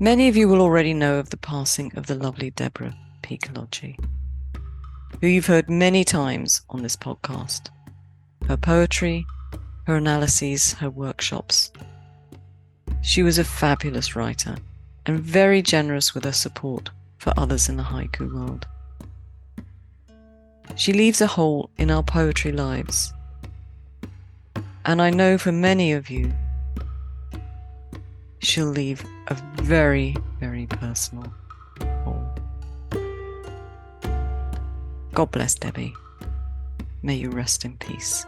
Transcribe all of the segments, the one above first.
Many of you will already know of the passing of the lovely Deborah P Kolodji, who you've heard many times on this podcast. Her poetry, her analyses, her workshops. She was a fabulous writer and very generous with her support for others in the haiku world. She leaves a hole in our poetry lives, and I know for many of you, she'll leave a very, very personal hole. God bless Debbie. May you rest in peace.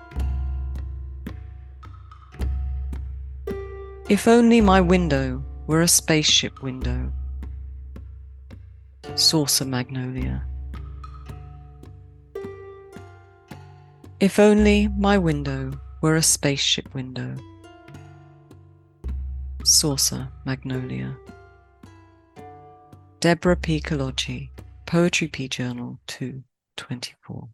If only my window were a spaceship window. Saucer Magnolia. If only my window were a spaceship window. Saucer Magnolia. Deborah P Kolodji, Poetry P Journal 2/24.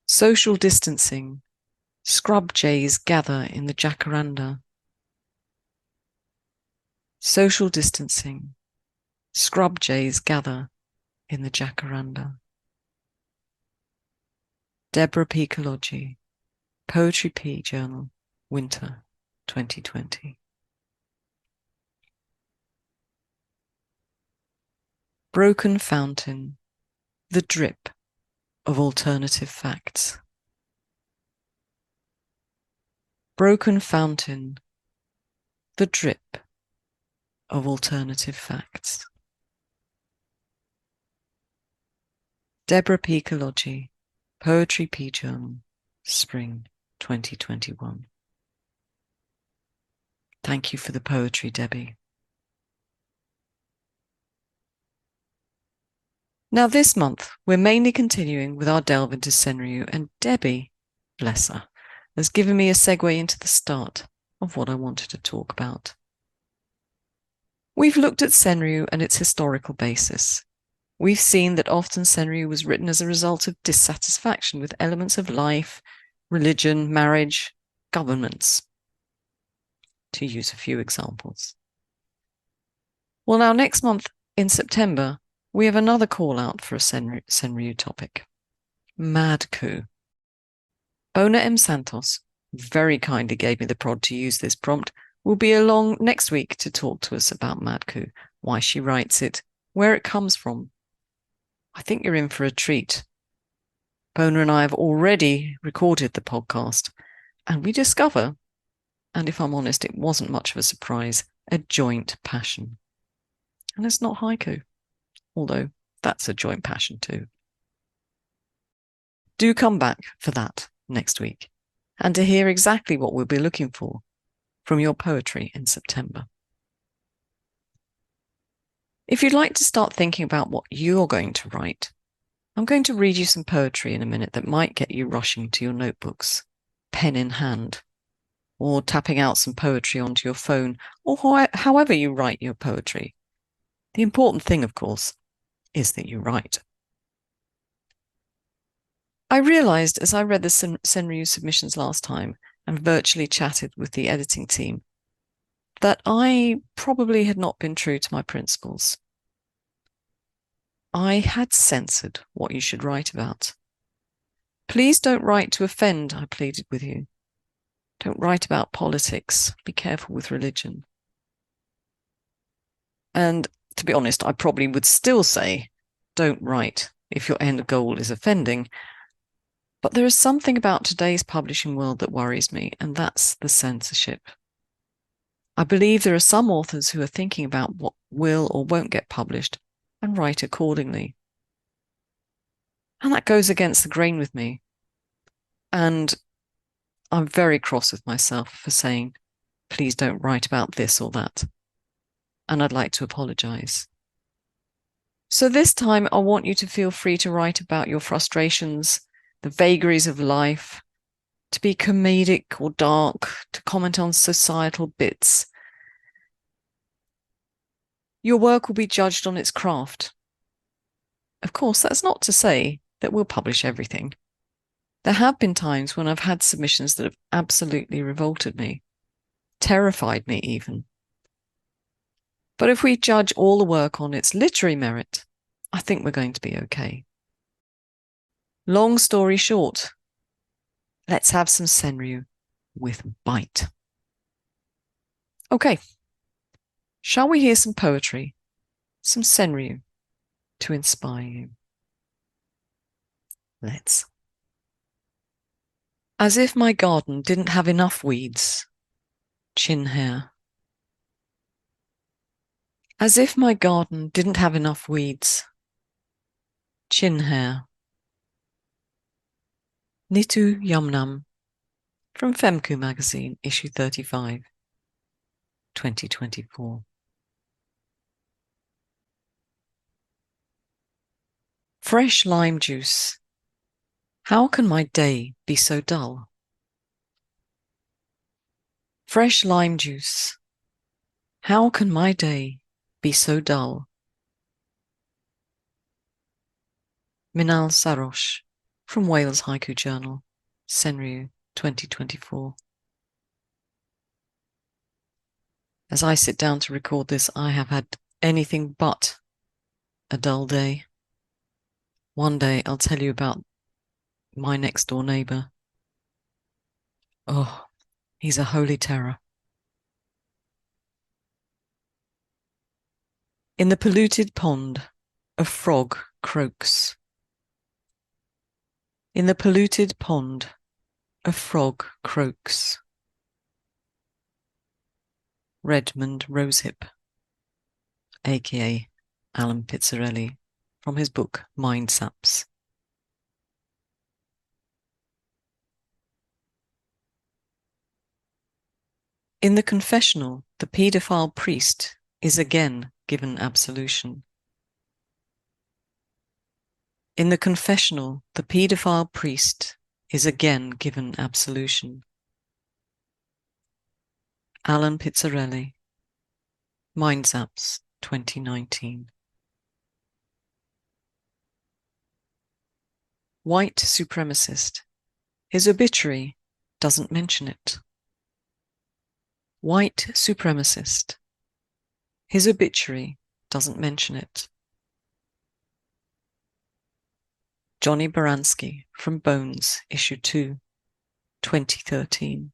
Social distancing. Scrub jays gather in the jacaranda. Social distancing. Scrub jays gather in the jacaranda. Deborah P Kolodji, Poetry P Journal, Winter 2020. Broken fountain, the drip of alternative facts. Broken fountain, the drip of alternative facts. Deborah P Kolodji, Poetry P Journal, Spring 2021. Thank you for the poetry, Debbie. Now this month, we're mainly continuing with our delve into senryu, and Debbie, bless her, has given me a segue into the start of what I wanted to talk about. We've looked at senryu and its historical basis. We've seen that often senryu was written as a result of dissatisfaction with elements of life, religion, marriage, governments, to use a few examples. Well, now next month in September, we have another call out for a senryu topic, Mad Coup. Bona M. Santos very kindly gave me the prod to use this prompt, will be along next week to talk to us about Mad Coup, why she writes it, where it comes from. I think you're in for a treat. Bona and I have already recorded the podcast, and we discover, and if I'm honest, it wasn't much of a surprise, a joint passion. And it's not haiku, although that's a joint passion too. Do come back for that next week, and to hear exactly what we'll be looking for from your poetry in September. If you'd like to start thinking about what you're going to write, I'm going to read you some poetry in a minute that might get you rushing to your notebooks, pen in hand, or tapping out some poetry onto your phone, or however you write your poetry. The important thing, of course, is that you write. I realized as I read the senryu submissions last time and virtually chatted with the editing team that I probably had not been true to my principles. I had censored what you should write about. Please don't write to offend, I pleaded with you. Don't write about politics. Be careful with religion. And to be honest, I probably would still say, don't write if your end goal is offending. But there is something about today's publishing world that worries me, and that's the censorship. I believe there are some authors who are thinking about what will or won't get published and write accordingly. And that goes against the grain with me. And I'm very cross with myself for saying, please don't write about this or that. And I'd like to apologize. So this time, I want you to feel free to write about your frustrations, the vagaries of life, to be comedic or dark, to comment on societal bits. Your work will be judged on its craft. Of course, that's not to say that we'll publish everything. There have been times when I've had submissions that have absolutely revolted me. terrified me even. But if we judge all the work on its literary merit, I think we're going to be okay. Long story short, let's have some senryu with bite. Okay, shall we hear some poetry, some senryu to inspire you? Let's. As if my garden didn't have enough weeds, chin hair. As if my garden didn't have enough weeds, chin hair. Nitu Yumnam from Femku magazine, issue 35, 2024. Fresh lime juice. How can my day be so dull? Fresh lime juice. How can my day be so dull? Minal Sarosh from Wales Haiku Journal, Senryu, 2024. As I sit down to record this, I have had anything but a dull day. One day I'll tell you about my next door neighbour. Oh, he's a holy terror. In the polluted pond, a frog croaks. In the polluted pond, a frog croaks. Redmond Rosehip, aka Alan Pizzarelli, from his book Mind Saps. In the confessional, the paedophile priest is again given absolution. In the confessional, the paedophile priest is again given absolution. Alan Pizzarelli, Mind Saps, 2019. White supremacist. His obituary doesn't mention it. White supremacist. His obituary doesn't mention it. Johnny Baranski from Bones, issue 2, 2013.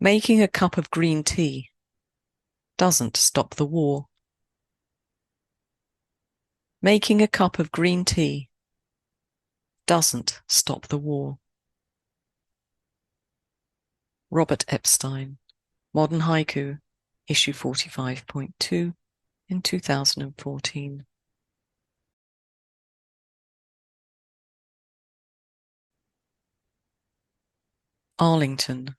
Making a cup of green tea doesn't stop the war. Making a cup of green tea doesn't stop the war. Robert Epstein, Modern Haiku, issue 45.2 in 2014. Arlington,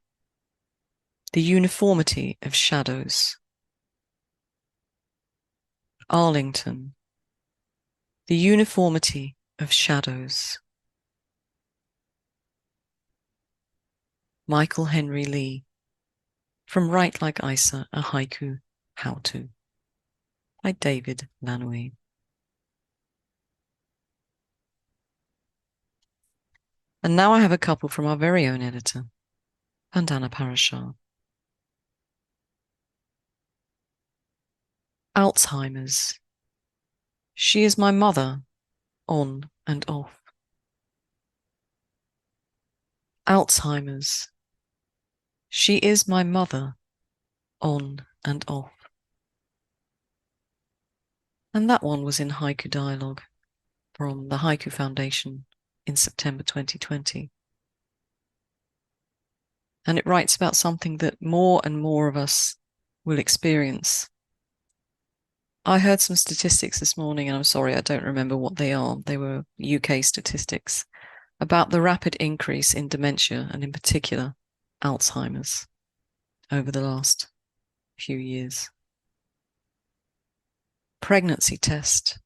the uniformity of shadows. Arlington, the uniformity of shadows. Michael Henry Lee, from Write Like Isa, a Haiku How-To, by David Lanouille. And now I have a couple from our very own editor, Vandana Parashar. Alzheimer's. She is my mother, on and off. Alzheimer's. She is my mother, on and off. And that one was in Haiku Dialogue from the Haiku Foundation in September 2020. And it writes about something that more and more of us will experience. I heard some statistics this morning, and I'm sorry, I don't remember what they are. They were UK statistics about the rapid increase in dementia, and in particular, Alzheimer's, over the last few years. Pregnancy test.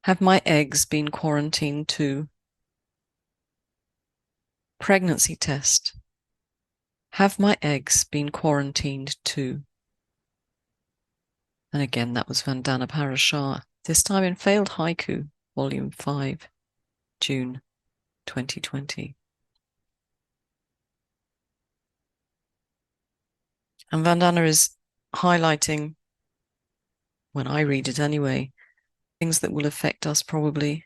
Have my eggs been quarantined too? Pregnancy test. Have my eggs been quarantined too? And again, that was Vandana Parashar, this time in Failed Haiku, Volume 5, June 2020. And Vandana is highlighting, when I read it anyway, things that will affect us probably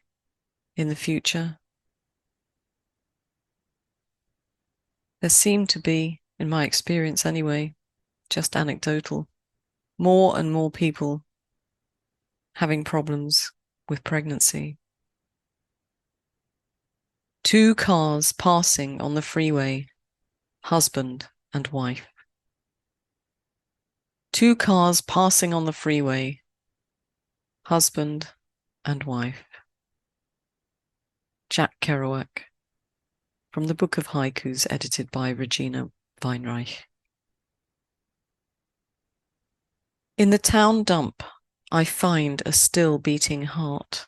in the future. There seem to be, in my experience anyway, just anecdotal, more and more people having problems with pregnancy. 2 cars passing on the freeway, husband and wife. 2 cars passing on the freeway, husband and wife. Jack Kerouac, from the Book of Haikus edited by Regina Weinreich. In the town dump, I find a still beating heart.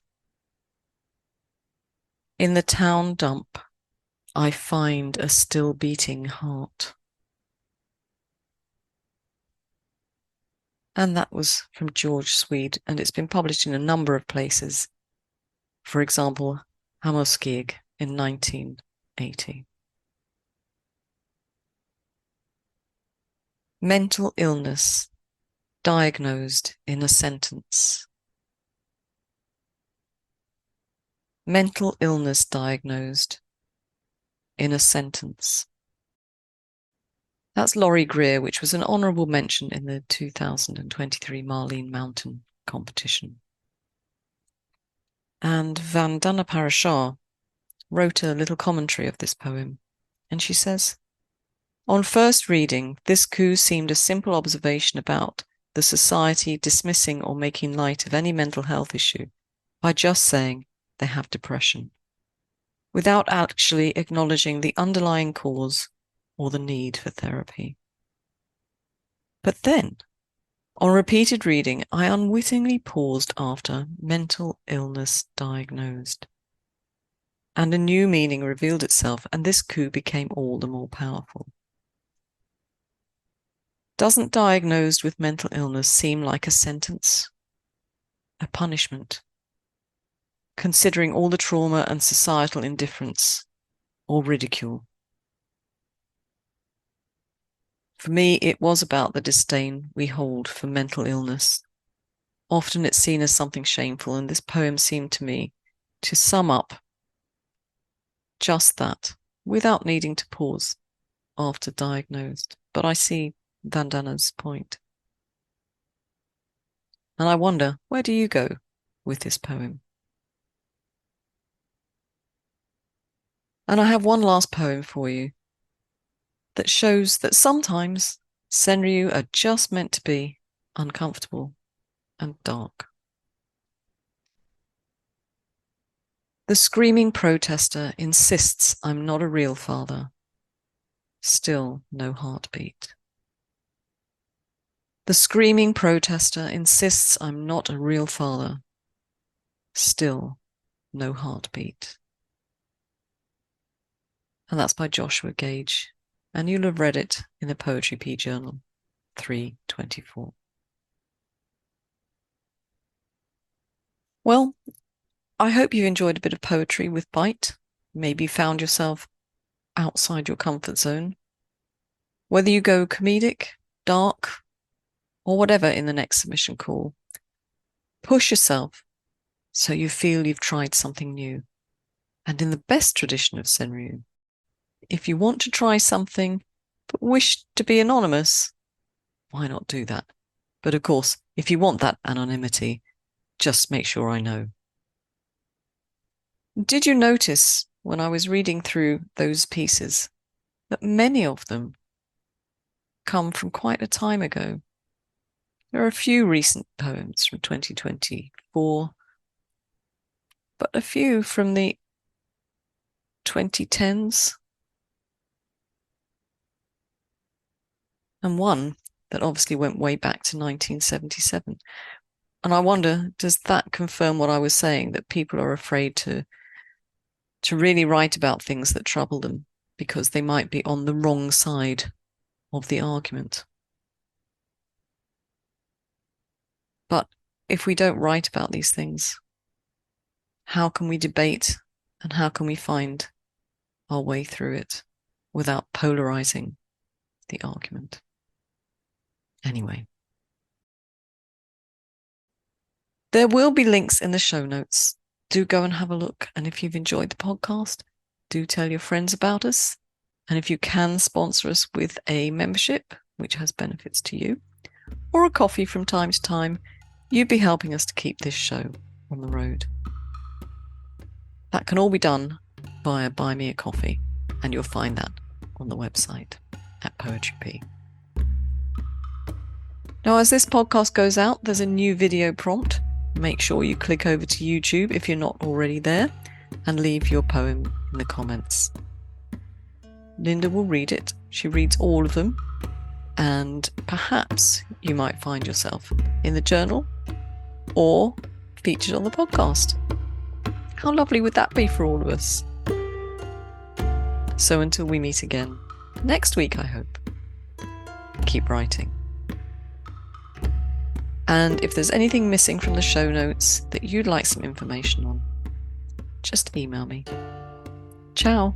In the town dump, I find a still beating heart. And that was from George Swede, and it's been published in a number of places. For example, Hammerskig in 1980. Mental illness diagnosed in a sentence. Mental illness diagnosed in a sentence. That's Laurie Greer, which was an honourable mention in the 2023 Marlene Mountain competition. And Vandana Parashar wrote a little commentary of this poem, and she says, on first reading, this coup seemed a simple observation about the society dismissing or making light of any mental health issue by just saying they have depression, without actually acknowledging the underlying cause or the need for therapy. But then, on repeated reading, I unwittingly paused after mental illness diagnosed, and a new meaning revealed itself, and this coup became all the more powerful. Doesn't diagnosed with mental illness seem like a sentence, a punishment, considering all the trauma and societal indifference or ridicule? For me, it was about the disdain we hold for mental illness. Often it's seen as something shameful, and this poem seemed to me to sum up just that, without needing to pause after diagnosed. But I see Vandana's point. And I wonder, where do you go with this poem? And I have one last poem for you that shows that sometimes senryu are just meant to be uncomfortable and dark. The screaming protester insists I'm not a real father. Still no heartbeat. The screaming protester insists I'm not a real father. Still no heartbeat. And that's by Joshua Gage. And you'll have read it in the Poetry P Journal, 3/24. Well, I hope you enjoyed a bit of poetry with Bite. Maybe found yourself outside your comfort zone. Whether you go comedic, dark, or whatever in the next submission call, push yourself so you feel you've tried something new. And in the best tradition of senryu, if you want to try something but wish to be anonymous, why not do that? But of course, if you want that anonymity, just make sure I know. Did you notice when I was reading through those pieces that many of them come from quite a time ago? There are a few recent poems from 2024, but a few from the 2010s, and one that obviously went way back to 1977. And I wonder, does that confirm what I was saying, that people are afraid to really write about things that trouble them because they might be on the wrong side of the argument? But if we don't write about these things, how can we debate and how can we find our way through it without polarizing the argument. Anyway, there will be links in the show notes. Do go and have a look. And if you've enjoyed the podcast, do tell your friends about us. And if you can sponsor us with a membership, which has benefits to you, or a coffee from time to time, you'd be helping us to keep this show on the road. That can all be done via Buy Me a Coffee, and you'll find that on the website at Poetry P. Now, as this podcast goes out, there's a new video prompt. Make sure you click over to YouTube if you're not already there and leave your poem in the comments. Linda will read it. She reads all of them, and perhaps you might find yourself in the journal or featured on the podcast. How lovely would that be for all of us? So until we meet again next week, I hope, keep writing. And if there's anything missing from the show notes that you'd like some information on, just email me. Ciao.